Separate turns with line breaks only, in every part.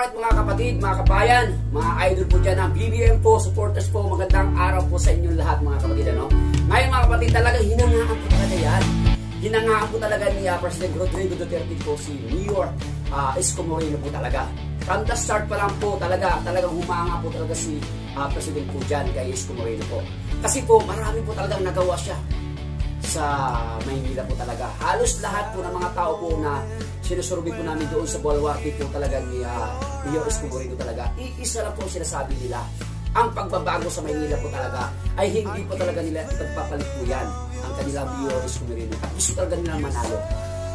Alright mga kapatid, mga kabayan, mga idol po dyan ng BBM po, supporters po, magandang araw po sa inyong lahat mga kapatid. Ngayon mga kapatid, talagang hinangaan po talaga yan. Hinangaan po talaga ni President Rodrigo Duterte po si Mayor Isko Moreno po talaga. From the start pa lang po talagang humanga po talaga si President po dyan kay Isko Moreno po. Kasi po marami po talagang nagawa siya sa Maynila po talaga. Halos lahat po ng mga tao po na sinusurvey po namin doon sa Bulwarque po talaga ni Mayor Isko Moreno talaga. Iisa lang po sinasabi nila. Ang pagbabago sa Maynila po talaga ay hindi po talaga nila ipagpapalit po yan ang kanilang Mayor Isko Moreno. At gusto talaga nilang manalo.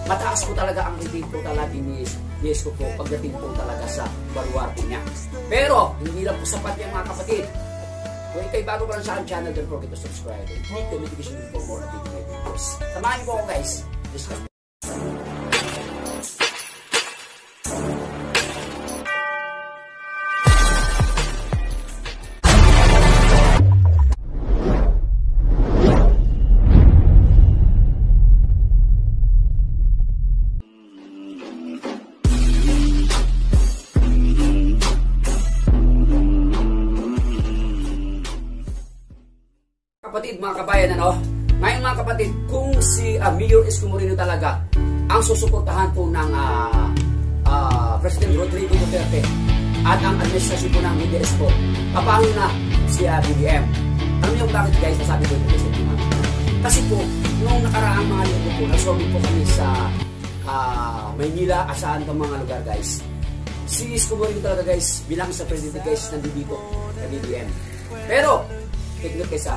Mataas po talaga ang rating po talaga ni Isko po pagdating po talaga sa Bulwarque niya. Pero hindi lang po sapat yan mga kapatid. Kung ikaw'y bago pa lang sa aking channel, don't forget to subscribe and click the notification for more updated videos. Samahan niyo po ako guys. Kapatid, mga kabayan, ngayon mga kapatid, kung si Mayor Isko Moreno talaga ang susuportahan po ng President Rodrigo Duterte at ang administrasyon po ng BDS po, paano na si BBM? Alam niyo bakit guys nasabi ko ito kasi po, noong nakaraang mga linggo po, nagsorby po kami sa Maynila at saan itong mga lugar guys. Si Isko Moreno talaga guys, bilang sa President guys, nandito sa BBM. Pero, take note guys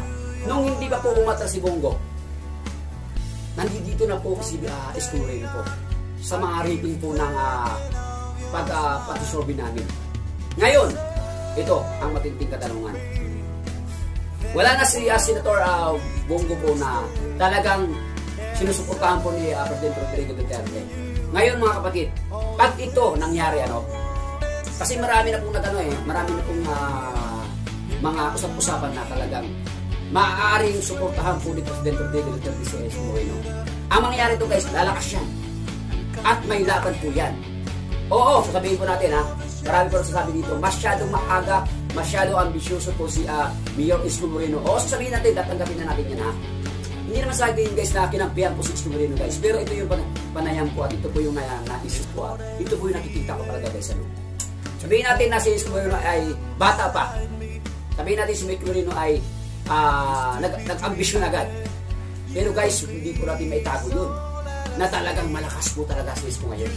nung hindi pa po umatras si Bongo, nandito na po si Isko Moreno po sa mga rating po ng pag-survey namin. Ngayon, ito ang matinding katanungan. Wala na si Senator Bongo po na talagang sinusuportahan po ni President Rodrigo Duterte. Ngayon mga kapatid, pag ito nangyari kasi marami na pong marami na pong mga usap-usapan na talagang maaaring suportahan po ni President Rodrigo Duterte si Isko Moreno. Ang mangyayari ito guys, lalakas yan. At may laban po yan. Oo, sasabihin po natin marami po sasabi dito, masyadong maaga, masyadong ambisyoso po si Mayor Isko Moreno. Oo, sasabihin natin, tatanggapin na natin yan Hindi naman sabihin guys na kinampihan po si Isko Moreno guys. Pero ito yung panayam po at ito po yung naisip ko Ito po yung nakikita ko talaga guys. Sabihin natin na si Isko Moreno ay bata pa. Sabihin natin si Isko Moreno ay nag-ambisyon agad. Pero guys, hindi po natin maitago yun na talagang malakas po talaga si Isko ngayon.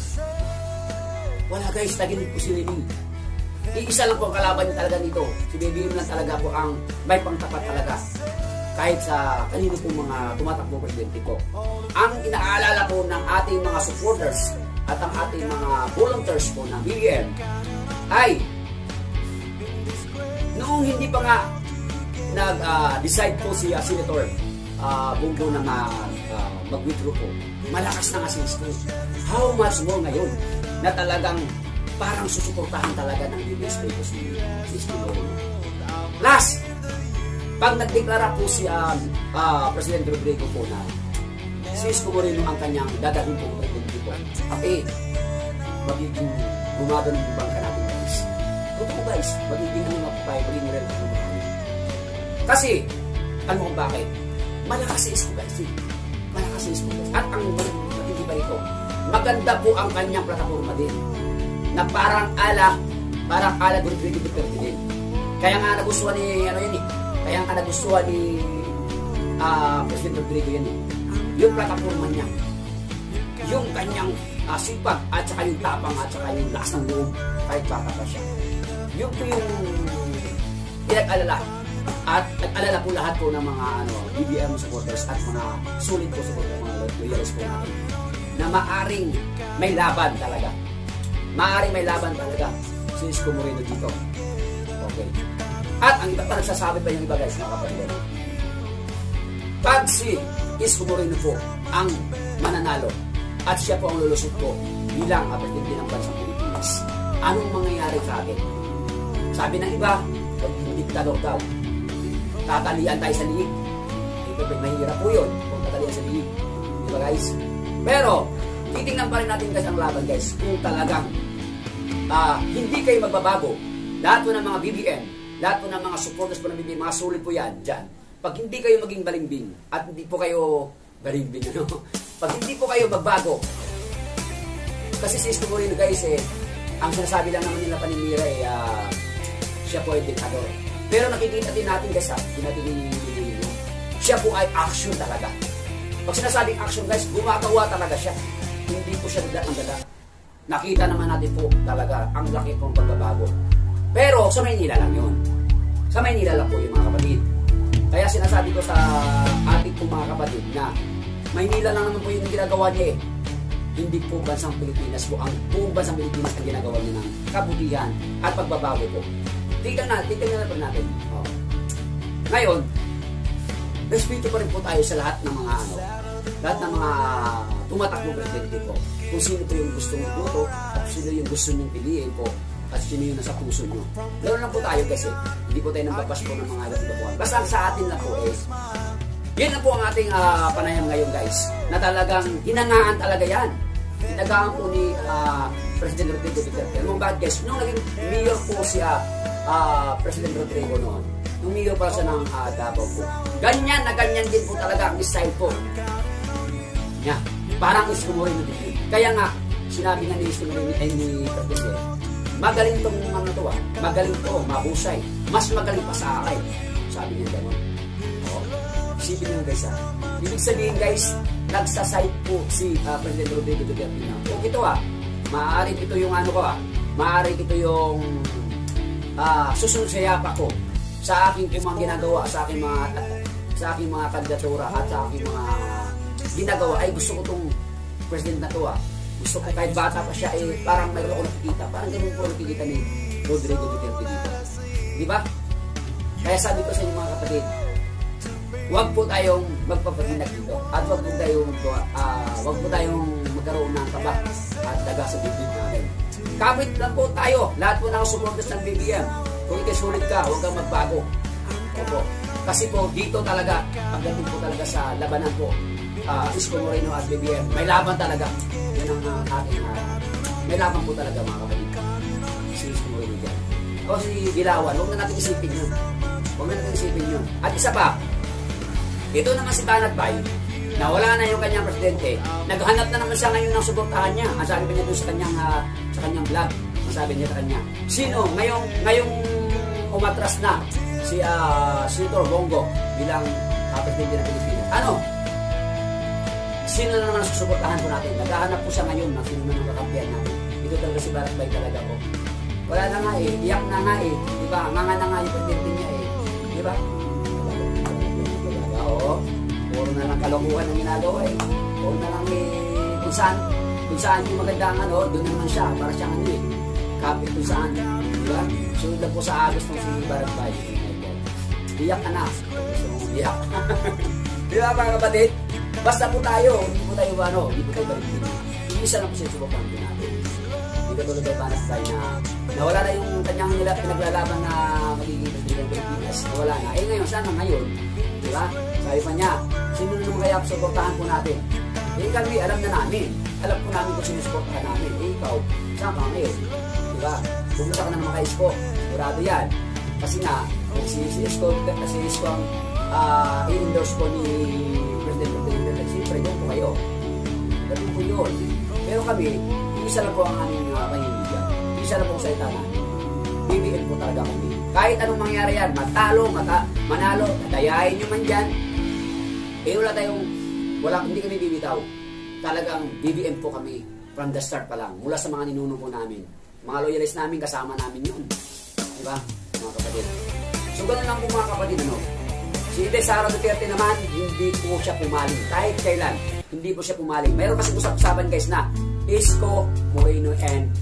Wala guys, taginig po si Lenin. Iisa lang po ang kalaban niya talaga dito. Si BBM lang talaga po ang may pangtapat talaga. Kahit sa kanino po mga tumatakbo presidente po. Ang inaalala po ng ating mga supporters at ang ating mga volunteers po ng BBM ay noong hindi pa nga nag-decide po si Senator Bongo na mag-withdraw po. Malakas na nga si Isko. How much more ngayon na talagang parang susuportahan talaga ng BBS po si Isko Moreno. Last, pag nagdeklara po si President Rodrigo po na si Isko Moreno ang kanyang dadalhin po presidente po, magiging gumagano yung bangka natin guys. Ito po guys, magiging relevant. Kasi, ano kung bakit? Malakas si Isko guys. Malakas si Isko guys. At ang matindi pa ito, maganda po ang kanyang plataforma din. Na parang ala Rodrigo Duterte din. Kaya nga nagustuhan ni, Kaya nga nagustuhan ni President Rodrigo yan Yung plataforma niya. Yung kanyang sipag at saka yung tapang at saka yung lakas ng loob kahit bata pa siya. Yung po yung pinag-alala. At nag-alala po lahat po ng mga BBM supporters at mga sulit po supporters, mga loyalists po natin na maaring may laban talaga. Maaring may laban talaga si Isko Moreno dito. Okay. At ang iba pa nagsasabi pa yung iba guys, mga kapatid. Pag si Isko Moreno po ang mananalo at siya po ang lulusot po bilang presidente ng bansang Pilipinas, anong mangyayari sa atin? Sabi ng iba, diktador daw. Tatalian tayo sa liig. Mahirap po yun kung tatalian sa liig. Diba guys? Pero, titingnan pa rin natin guys ang laban guys. Kung talagang hindi kayo magbabago, lahat po ng mga BBM, lahat po ng mga supporters po ng BBM, mga sulit po yan dyan. Pag hindi kayo maging balimbing, at hindi po kayo balimbing, pag hindi po kayo magbago, kasi si Isko Moreno guys, ang sinasabi lang naman nila paninira siya po ay diktador. Pero nakikita din natin guys, siya po ay action talaga. Pag sinasabing action guys, gumagawa talaga siya. Hindi po siya ang dala. Nakita naman natin po talaga ang laki pong pagbabago. Pero sa Maynila lang yun. Sa Maynila lang po yung mga kapatid. Kaya sinasabi ko sa ating po mga kapatid na Maynila lang naman po yung ginagawa niya Hindi po bansang Pilipinas po. Ang buong bansang Pilipinas ang ginagawa niya ng kabutihan at pagbabago po. Tignan na po natin. Ngayon, respeto pa rin po tayo sa lahat ng mga tumatakbo presidente po. Kung sino po yung gustong iboto at sino yung gusto niyong piliin po at sino yung nasa puso niyo. Lalo lang po tayo kasi hindi po tayo nambabas po ng mga iba-iba. Basta sa atin lang po yan lang po ang ating panayam ngayon guys, na talagang hinangaan talaga yan. Hinagaan po ni President Rodrigo Duterte. Alam mo bakit guys? Nung naging mayor po siya President Rodrigo noon, nung mayor pala siya ng Davao po, ganyan na ganyan din po talaga ang style po niya. Parang Isko Moreno din. Kaya nga, sinabi nga ni Isko Moreno ni President, magaling tong mga to magaling to, mahusay, mas magaling pa sa akin. Sabi niya gano'n. Isipin nyo guys ibig sabihin guys, nagsaside po si President Rodrigo Duterte na. Kung ito maaaring ito yung maaaring ito yung susunod sa yapa ko sa aking mga ginagawa, sa aking mga kandidatura at sa aking mga ginagawa ay gusto ko tong president na to gusto ko kahit bata pa siya parang mayroon ako nakikita, parang ganun po nakikita ni Rodrigo Duterte dito, di ba? Kaya sabi ko sa inyo mga kapatid, huwag po tayong magpapatinag dito at huwag po tayong magkaroon ng kaba at daga sa bibig namin. Kapit lang po tayo, lahat po ng supporters ng BBM. Kung ikasulit ka, huwag kang magbago. Opo. Kasi po dito talaga, pagdating po talaga sa labanan po, Isko Moreno at BBM, may laban talaga. Yan ang ating may laban po talaga mga kapatid. Si Isko Moreno dyan. O si Dilawan, huwag na natin isipin yun. Huwag na natin isipin yun. At isa pa, ito naman si Banat Bay, na wala na yung kanyang presidente, naghanap na naman siya ngayon ng suportahan niya. Ang sabi niya doon sa kanyang vlog, ang sabi niya sa kanya, sino ngayong umatras na si Senator Bongo bilang presidente ng Pilipinas? Sino na naman ang susuportahan po natin? Naghahanap po siya ngayon ng sino na ng kakampihan natin. Ito talaga si Banat Bay talaga po. Wala na nga iyak na nga diba? Nganga na nga yung presidente niya diba? Oo, puro na lang kalokohan ang ginagawa puro na lang kung saan yung magandang doon naman siya, para siyang kapit kung saan, diba? Sunod lang po sa agos ng si Banat Bay. Iyak ka na, gusto mong iyak. Diba mga kapatid? Basta po tayo, hindi po tayo balikin. Isa lang po siya subukan din natin. Hindi ka tulad kay Banat Bay na nawala na yung kanyang pinaglalaban na magiging presidente ng Pilipinas. Nawala na. Ngayon, sana ngayon, diba? Sabi pa niya, sino naman kaya suportahan po natin? Kami, alam na namin. Alam po namin kung sinusuportahan namin. Ikaw, saan ka ngayon? Diba? Pumunta ka na naman kay Isko. Sigurado yan. Kasi nga, si Isko ang i-endorse po ni President Rodrigo. Siyempre, doon po kayo. Ganun po yun. Pero kami, isa lang po ang aming kahilingan. Isa lang po ang salita namin. BBM po talaga kami. Kahit anong mangyari yan, matalo, manalo, dayain nyo man dyan, hindi kami bibitaw. Talagang BBM po kami from the start pa lang, mula sa mga ninuno po namin. Mga loyalist namin, kasama namin yun. Diba, mga kapatid? So, ganun lang po mga kapatid, Si Sara Duterte naman, hindi po siya pumaling. Kahit kailan, hindi po siya pumaling. Mayroon kasi usap-usapan guys na Isko Moreno and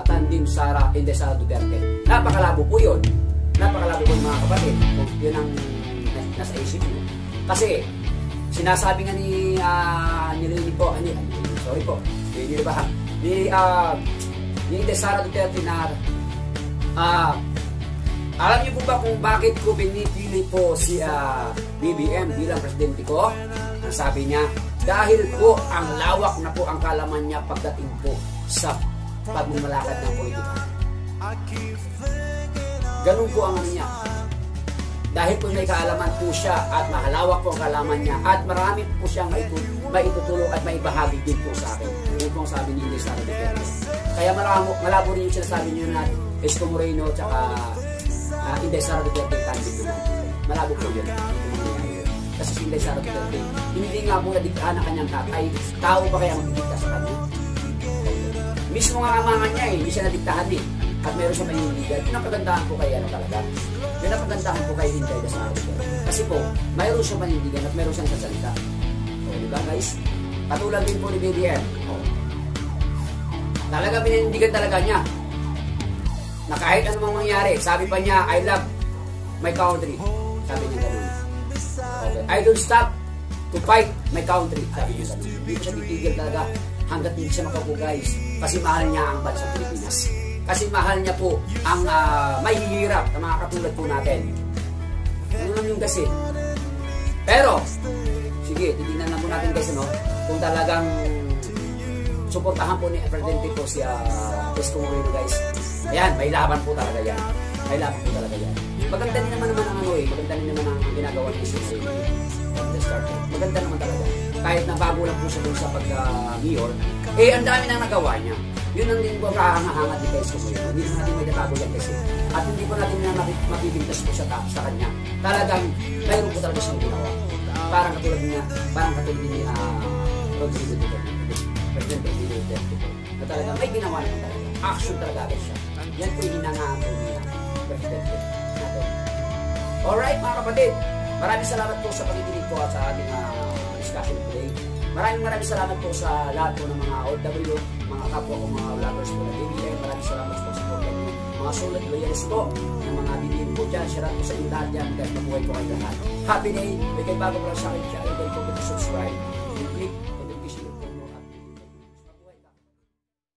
tandem Sara Duterte. Napakalabo po yun. Napakalabo po yung mga kapatid. Yun ang nasa isip nyo. Kasi, sinasabi nga ni Sara Duterte na alam niyo po ba kung bakit ko pinipili po si BBM bilang presidente ko? Ang sabi niya, dahil po ang lawak na po ang kalaman niya pagdating po sa pagmumalakad ng politika. Ganun po ang ano niya. Dahil po may kaalaman po siya at mahalawak po ang kaalaman niya at marami po siyang maitutulong at maibahagi din po sa akin. Yun po ang sabi ni Inday Sara Duterte. Kaya malabo rin yung sinasabi niyo na Isko Moreno at Inday Sara Duterte tandem naman. Malabo po yun. Kasi si Inday Sara Duterte, hindi nga po nadiktahan ng kanyang tatay. Tao ba kaya magdidikta sa kanya? Mismo nga amangan niya hindi siya nadiktahan at meron siya panindigan. Yun ang kagandahan po kay talaga. Yun ang kagandahan po kay Inday Sara Duterte. Kasi po, mayroon siyang panindigan at meron siyang sasalita. O, diba guys? Katulad din po ni BBM. O, talaga pinindigan talaga niya na kahit anong mangyari, sabi pa niya, I love my country. Sabi niya gano'n. Okay. I don't stop to fight my country. Sabi niya gano'n. Hindi ko siya titigil talaga hanggat hindi siya makapo guys. Kasi mahal niya ang bansang Pilipinas. Kasi mahal niya po ang mahihirap na mga katulad po natin. Ano lang yung kasi. Pero, sige, titignan lang po natin guys, no? Kung talagang suportahan po ni Presidente po si Isko Moreno guys. Ayan, may laban po talaga yan. May laban po talaga yan. Maganda din naman ang maganda din naman ang ginagawa ni Isko Moreno. Maganda naman talaga. Kahit na bago lang po siya dun sa pagka-mayor, ang dami nang nagawa niya. Yun ang din po kahanga-hanga ni Isko Moreno. Hindi na natin may natago yan kasi. At hindi po natin na mapipintas po sa kanya. Talagang, mayroon po talaga siyang ginawa. Parang katulad ni Rodrigo Duterte. President Rodrigo Duterte po. Na talagang may ginawa naman talaga. Action talaga agad siya. Yan po yung hinangaan po niya. Presidente natin. Alright mga kapatid. Maraming salamat po sa pakikinig po at sa ating discussion today. Maraming salamat po sa lahat po ng mga OFW, mga kapwa ko mga vloggers po na BBM. Maraming salamat po sa support nyo. Mga solid loyalists po ng mga BBM po dyan. Share po sa inyo lahat yan. Guys, mabuhay po kayo lahat. Happy day! May kayo bago po lang sa akin channel. Don't forget to subscribe. And click